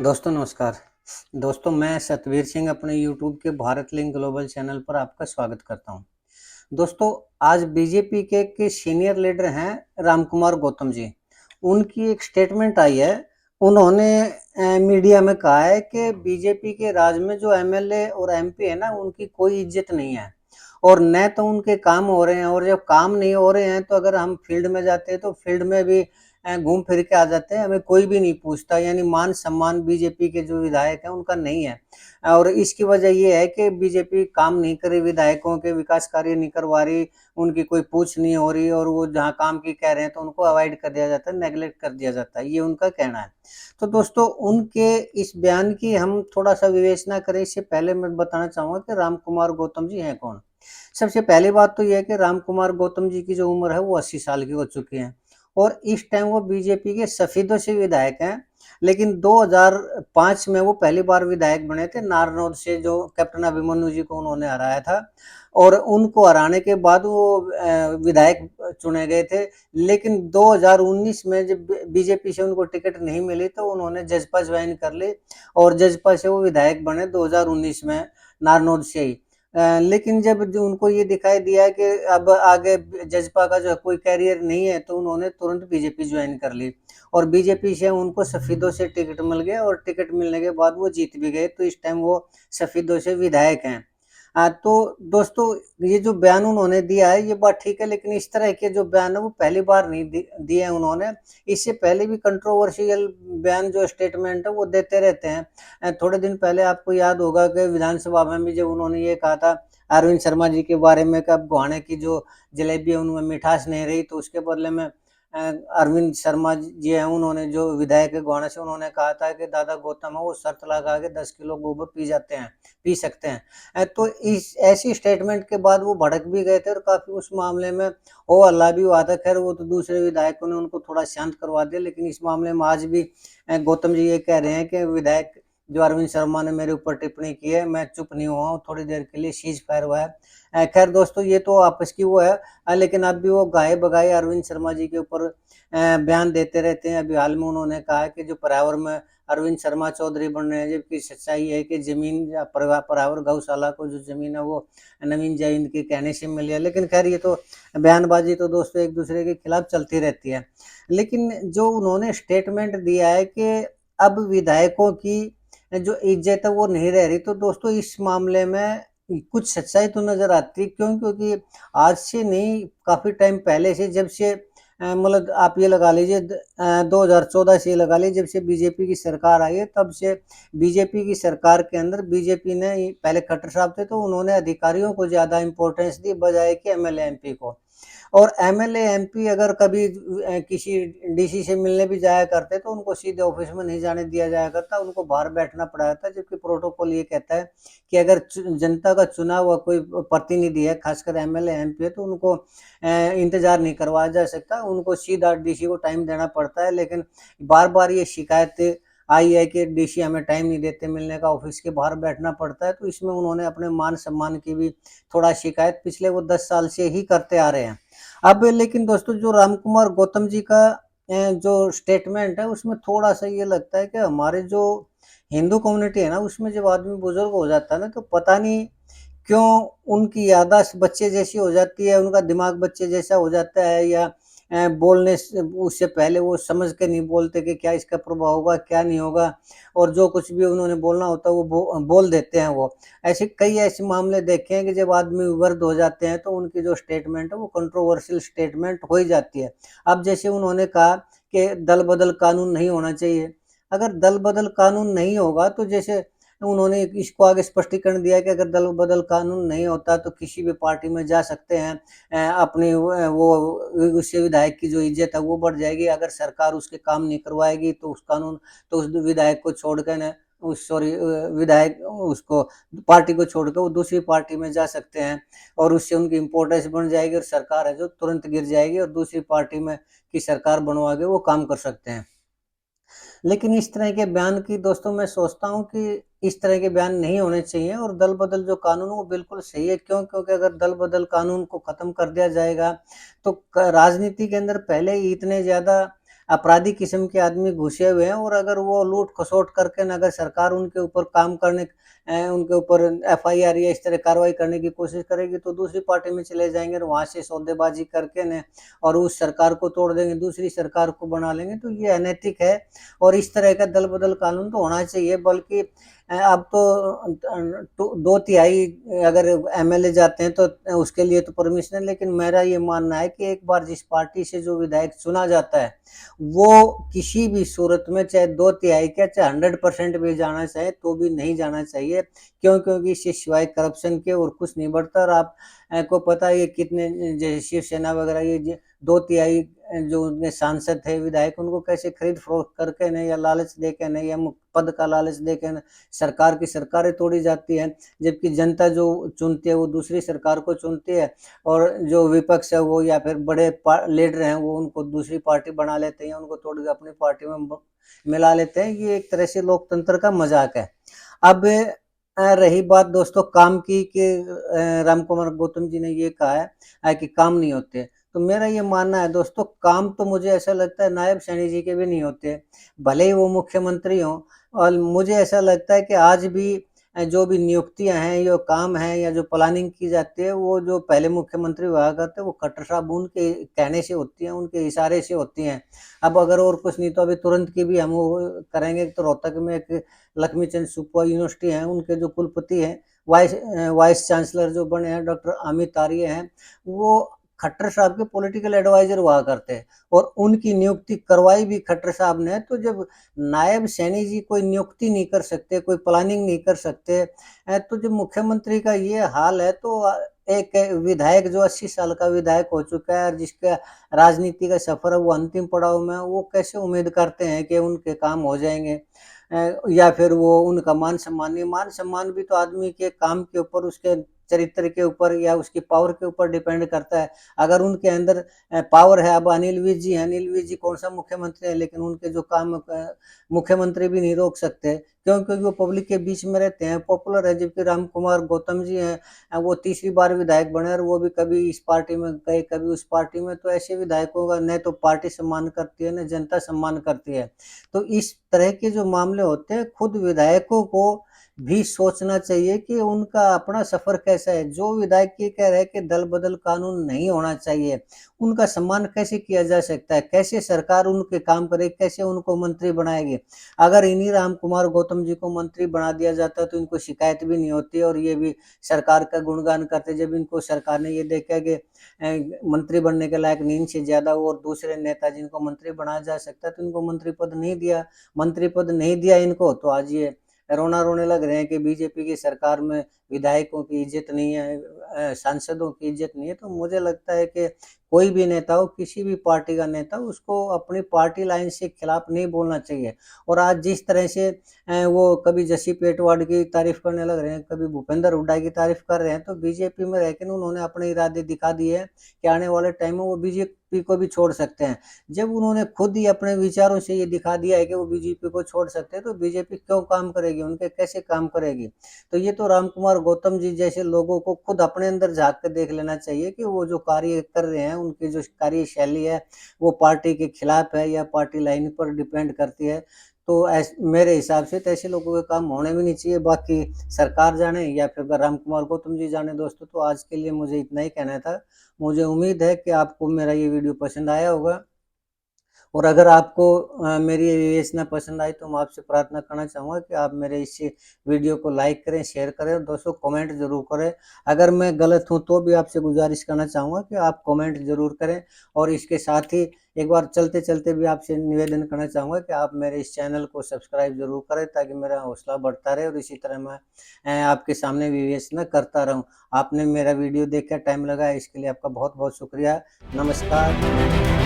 दोस्तों नमस्कार। दोस्तों मैं सतवीर सिंह अपने यूट्यूब के भारत लिंक ग्लोबल चैनल पर आपका स्वागत करता हूं। दोस्तों आज बीजेपी के सीनियर लीडर हैं रामकुमार गौतम जी। उनकी एक स्टेटमेंट आई है। उन्होंने मीडिया में कहा है कि बीजेपी के राज में जो एमएलए और एमपी है ना उनकी कोई इज्जत नहीं है और न तो उनके काम हो रहे हैं, और जब काम नहीं हो रहे हैं तो अगर हम फील्ड में जाते हैं तो फील्ड में भी घूम फिर के आ जाते हैं, हमें कोई भी नहीं पूछता। यानी मान सम्मान बीजेपी के जो विधायक हैं उनका नहीं है। और इसकी वजह ये है कि बीजेपी काम नहीं कर रही, विधायकों के विकास कार्य नहीं करवा रही, उनकी कोई पूछ नहीं हो रही, और वो जहाँ काम की कह रहे हैं तो उनको अवॉइड कर दिया जाता है, नेगलेक्ट कर दिया जाता है, ये उनका कहना है। तो दोस्तों उनके इस बयान की हम थोड़ा सा विवेचना करें, इससे पहले मैं बताना चाहूंगा कि राम कुमार गौतम जी हैं कौन। सबसे पहली बात तो यह है कि राम कुमार गौतम जी की जो उम्र है वो 80 साल की हो चुकी है, और इस टाइम वो बीजेपी के सफेदों से विधायक हैं। लेकिन 2005 में वो पहली बार विधायक बने थे नारनौल से, जो कैप्टन अभिमन्यु जी को उन्होंने हराया था, और उनको हराने के बाद वो विधायक चुने गए थे। लेकिन 2019 में जब बीजेपी से उनको टिकट नहीं मिली तो उन्होंने जजपा ज्वाइन कर ली, और जजपा से वो विधायक बने 2019 में नारनौल से ही। लेकिन जब जो उनको ये दिखाई दिया कि अब आगे जजपा का जो कोई कैरियर नहीं है तो उन्होंने तुरंत बीजेपी ज्वाइन कर ली, और बीजेपी से उनको सफेदों से टिकट मिल गया, और टिकट मिलने के बाद वो जीत भी गए, तो इस टाइम वो सफेदों से विधायक हैं। तो दोस्तों ये जो बयान उन्होंने दिया है ये बात ठीक है, लेकिन इस तरह के जो बयान है वो पहली बार नहीं दिए हैं उन्होंने। इससे पहले भी कंट्रोवर्शियल बयान जो स्टेटमेंट है वो देते रहते हैं। थोड़े दिन पहले आपको याद होगा कि विधानसभा में भी जब उन्होंने ये कहा था अरविंद शर्मा जी के बारे में कि अब गोहाने की जो जलेबी है उनमें मिठास नहीं रही, तो उसके बदले में अरविंद शर्मा जी हैं, उन्होंने जो विधायक है गोहाना से, उन्होंने कहा था कि दादा गौतम है वो शर्त लगा के 10 किलो गोबर पी सकते हैं। तो इस ऐसी स्टेटमेंट के बाद वो भड़क भी गए थे, और काफी उस मामले में ओ अल्लाह भी हुआ था। खैर वो तो दूसरे विधायकों ने उनको थोड़ा शांत करवा दिया, लेकिन इस मामले में आज भी गौतम जी ये कह रहे हैं कि विधायक जो अरविंद शर्मा ने मेरे ऊपर टिप्पणी की है, मैं चुप नहीं हुआ हूँ, थोड़ी देर के लिए सीज फायर हुआ है। खैर दोस्तों ये तो आपस की वो है, लेकिन अब भी वो गाये बगाए अरविंद शर्मा जी के ऊपर बयान देते रहते हैं। अभी हाल में उन्होंने कहा है कि जो पर्यावरण में अरविंद शर्मा चौधरी बन रहे हैं, जबकि सच्चाई है कि जमीन पर्यावरण गौशाला को जो जमीन है वो नवीन जैन के कहने से मिली है। लेकिन खैर ये तो बयानबाजी तो दोस्तों एक दूसरे के खिलाफ चलती रहती है। लेकिन जो उन्होंने स्टेटमेंट दिया है कि अब विधायकों की जो इज्जत है वो नहीं रह रही, तो दोस्तों इस मामले में कुछ सच्चाई तो नजर आती है। क्यों? क्योंकि आज से नहीं, काफी टाइम पहले से, जब से मतलब आप ये लगा लीजिए 2014 से लगा लीजिए, जब से बीजेपी की सरकार आई है तब से बीजेपी की सरकार के अंदर बीजेपी ने, पहले खट्टर साहब थे तो उन्होंने अधिकारियों को ज्यादा इंपॉर्टेंस दी बजाय कि एमएलए एमपी को। और एमएलए एमपी अगर कभी किसी डीसी से मिलने भी जाया करते तो उनको सीधे ऑफिस में नहीं जाने दिया जाया करता, उनको बाहर बैठना पड़ा था। जबकि प्रोटोकॉल ये कहता है कि अगर जनता का चुना हुआ कोई प्रतिनिधि है, खासकर एमएलए एमपी है, तो उनको इंतजार नहीं करवाया जा सकता, उनको सीधा डीसी को टाइम देना पड़ता है। लेकिन बार बार ये शिकायत आई है कि डीसी हमें टाइम नहीं देते मिलने का, ऑफिस के बाहर बैठना पड़ता है। तो इसमें उन्होंने अपने मान सम्मान की भी थोड़ा शिकायत पिछले वो 10 साल से ही करते आ रहे हैं। अब लेकिन दोस्तों जो रामकुमार गौतम जी का जो स्टेटमेंट है उसमें थोड़ा सा ये लगता है कि हमारे जो हिंदू कम्युनिटी है ना उसमें जब आदमी बुजुर्ग हो जाता है ना तो पता नहीं क्यों उनकी याददाश्त बच्चे जैसी हो जाती है, उनका दिमाग बच्चे जैसा हो जाता है, या बोलने से उससे पहले वो समझ के नहीं बोलते कि क्या इसका प्रभाव होगा क्या नहीं होगा, और जो कुछ भी उन्होंने बोलना होता है वो बोल देते हैं वो। ऐसे कई ऐसे मामले देखे हैं कि जब आदमी वृद्ध हो जाते हैं तो उनकी जो स्टेटमेंट है वो कंट्रोवर्शियल स्टेटमेंट हो ही जाती है। अब जैसे उन्होंने कहा कि दल बदल कानून नहीं होना चाहिए। अगर दल बदल कानून नहीं होगा तो जैसे उन्होंने इसको आगे स्पष्टीकरण दिया कि अगर दल बदल कानून नहीं होता तो किसी भी पार्टी में जा सकते हैं, अपनी वो उससे विधायक की जो इज्जत है वो बढ़ जाएगी। अगर सरकार उसके काम नहीं करवाएगी तो उस कानून, तो उस विधायक को छोड़ कर न उस सॉरी विधायक उसको पार्टी को छोड़ कर वो दूसरी पार्टी में जा सकते हैं, और उससे उनकी इम्पोर्टेंस बढ़ जाएगी, और सरकार है जो तुरंत गिर जाएगी, और दूसरी पार्टी में की सरकार बनवा के वो काम कर सकते हैं। लेकिन इस तरह के बयान की दोस्तों मैं सोचता हूँ कि इस तरह के बयान नहीं होने चाहिए, और दल बदल जो कानून है वो बिल्कुल सही है। क्यों? क्योंकि अगर दल बदल कानून को खत्म कर दिया जाएगा तो राजनीति के अंदर पहले ही इतने ज्यादा अपराधी किस्म के आदमी घुसे हुए हैं, और अगर वो लूट खसोट करके न अगर सरकार उनके ऊपर काम करने उनके ऊपर एफआईआर या इस तरह कार्रवाई करने की कोशिश करेगी, तो दूसरी पार्टी में चले जाएंगे और वहां से सौदेबाजी करके न और उस सरकार को तोड़ देंगे, दूसरी सरकार को बना लेंगे। तो ये अनैतिक है, और इस तरह का दल बदल कानून तो होना चाहिए। बल्कि अब तो 2/3 अगर एमएलए जाते हैं तो उसके लिए तो परमिशन है, लेकिन मेरा ये मानना है कि एक बार जिस पार्टी से जो विधायक चुना जाता है, वो किसी भी सूरत में चाहे 2/3 क्या चाहे 100% भी जाना चाहे तो भी नहीं जाना चाहिए। क्यों? क्योंकि इससे सिवाय करप्शन के और कुछ नहीं बढ़ता। और आप को पता है ये कितने जैसे शिवसेना वगैरह ये 2/3 जो उनके सांसद थे, विधायक, उनको कैसे खरीद फरोख्त करके न या लालच देके न या पद का लालच देके न सरकार की सरकारें तोड़ी जाती हैं। जबकि जनता जो चुनती है वो दूसरी सरकार को चुनती है, और जो विपक्ष है वो या फिर बड़े लीडर हैं वो उनको दूसरी पार्टी बना लेते हैं, उनको तोड़ के अपनी पार्टी में मिला लेते हैं। ये एक तरह से लोकतंत्र का मजाक है। अब रही बात दोस्तों काम की कि रामकुमार गौतम जी ने ये कहा है कि काम नहीं होते, तो मेरा ये मानना है दोस्तों, काम तो मुझे ऐसा लगता है नायब सैनी जी के भी नहीं होते, भले ही वो मुख्यमंत्री हों। और मुझे ऐसा लगता है कि आज भी जो भी नियुक्तियां हैं, जो काम है या जो प्लानिंग की जाती है, वो जो पहले मुख्यमंत्री हुआ करते हैं वो खट्टर साहब उनके कहने से होती हैं, उनके इशारे से होती हैं। अब अगर और कुछ नहीं तो अभी तुरंत की भी हम वो करेंगे, तो रोहतक में एक लक्ष्मी चंद सुपौल यूनिवर्सिटी है, उनके जो कुलपति हैं, वाइस चांसलर जो बने हैं डॉक्टर अमित आर्य हैं, वो खट्टर साहब के पॉलिटिकल एडवाइजर हुआ करते हैं, और उनकी नियुक्ति करवाई भी खट्टर साहब ने। तो जब नायब सैनी जी कोई नियुक्ति नहीं कर सकते, कोई प्लानिंग नहीं कर सकते, तो जब मुख्यमंत्री का ये हाल है, तो एक विधायक जो 80 साल का विधायक हो चुका है और जिसका राजनीति का सफर है वो अंतिम पड़ाव में, वो कैसे उम्मीद करते हैं कि उनके काम हो जाएंगे, या फिर वो उनका मान सम्मान नहीं। मान सम्मान भी तो आदमी के काम के ऊपर, उसके चरित्र के ऊपर या उसकी पावर के ऊपर डिपेंड करता है। अगर उनके अंदर पावर है, अब अनिल विज जी हैं, अनिल विज जी कौन सा मुख्यमंत्री है, लेकिन उनके जो काम मुख्यमंत्री भी नहीं रोक सकते। क्यों? क्योंकि वो पब्लिक के बीच में रहते हैं, पॉपुलर है। जबकि रामकुमार गौतम जी हैं, वो तीसरी बार विधायक बने और वो भी कभी इस पार्टी में गए, कभी उस पार्टी में। तो ऐसे विधायकों का न तो पार्टी सम्मान करती है, न जनता सम्मान करती है। तो इस तरह के जो मामले होते हैं, खुद विधायकों को भी सोचना चाहिए कि उनका अपना सफर कैसा है। जो विधायक ये कह रहे हैं कि दल बदल कानून नहीं होना चाहिए, उनका सम्मान कैसे किया जा सकता है? कैसे सरकार उनके काम करे, कैसे उनको मंत्री बनाएगी? अगर इन्हीं राम कुमार गौतम जी को मंत्री बना दिया जाता तो इनको शिकायत भी नहीं होती, और ये भी सरकार का गुणगान करते। जब इनको सरकार ने ये देखा कि मंत्री बनने के लायक नहीं, इनसे ज्यादा और दूसरे नेता जिनको मंत्री बनाया जा सकता है, तो इनको मंत्री पद नहीं दिया। मंत्री पद नहीं दिया इनको, तो आज ये रोना रोने लग रहे हैं कि बीजेपी की सरकार में विधायकों की इज्जत नहीं है, सांसदों की इज्जत नहीं है। तो मुझे लगता है कि कोई भी नेता हो, किसी भी पार्टी का नेता हो, उसको अपनी पार्टी लाइन से खिलाफ नहीं बोलना चाहिए। और आज जिस तरह से वो कभी जसी पेटवाड की तारीफ करने लग रहे हैं, कभी भूपेंद्र हुड्डा की तारीफ कर रहे हैं, तो बीजेपी में रहकर उन्होंने अपने इरादे दिखा दिए हैं कि आने वाले टाइम में वो बीजेपी को भी छोड़ सकते हैं। जब उन्होंने खुद ही अपने विचारों से ये दिखा दिया है कि वो बीजेपी को छोड़ सकते हैं, तो बीजेपी क्यों काम करेगी, उनके कैसे काम करेगी? तो ये तो रामकुमार गौतम जी जैसे लोगों को खुद अपने अंदर झांक कर देख लेना चाहिए कि वो जो कार्य कर रहे हैं, उनकी जो कार्यशैली है, वो पार्टी के खिलाफ है या पार्टी लाइन पर डिपेंड करती है। तो मेरे हिसाब से तो ऐसे लोगों के काम होने भी नहीं चाहिए। बाकी सरकार जाने या फिर रामकुमार गौतम जी जाने दोस्तों। तो आज के लिए मुझे इतना ही कहना था। मुझे उम्मीद है कि आपको मेरा ये वीडियो पसंद आया होगा, और अगर आपको मेरी ये विवेचना पसंद आई तो मैं आपसे प्रार्थना करना चाहूँगा कि आप मेरे इस वीडियो को लाइक करें, शेयर करें, और दोस्तों कमेंट ज़रूर करें। अगर मैं गलत हूँ तो भी आपसे गुजारिश करना चाहूँगा कि आप कमेंट ज़रूर करें। और इसके साथ ही एक बार चलते-चलते भी आपसे निवेदन करना चाहूँगा कि आप मेरे इस चैनल को सब्सक्राइब ज़रूर करें, ताकि मेरा हौसला बढ़ता रहे और इसी तरह मैं आपके सामने विवेचना करता रहूँ। आपने मेरा वीडियो देखकर टाइम लगाया, इसके लिए आपका बहुत-बहुत शुक्रिया। नमस्कार।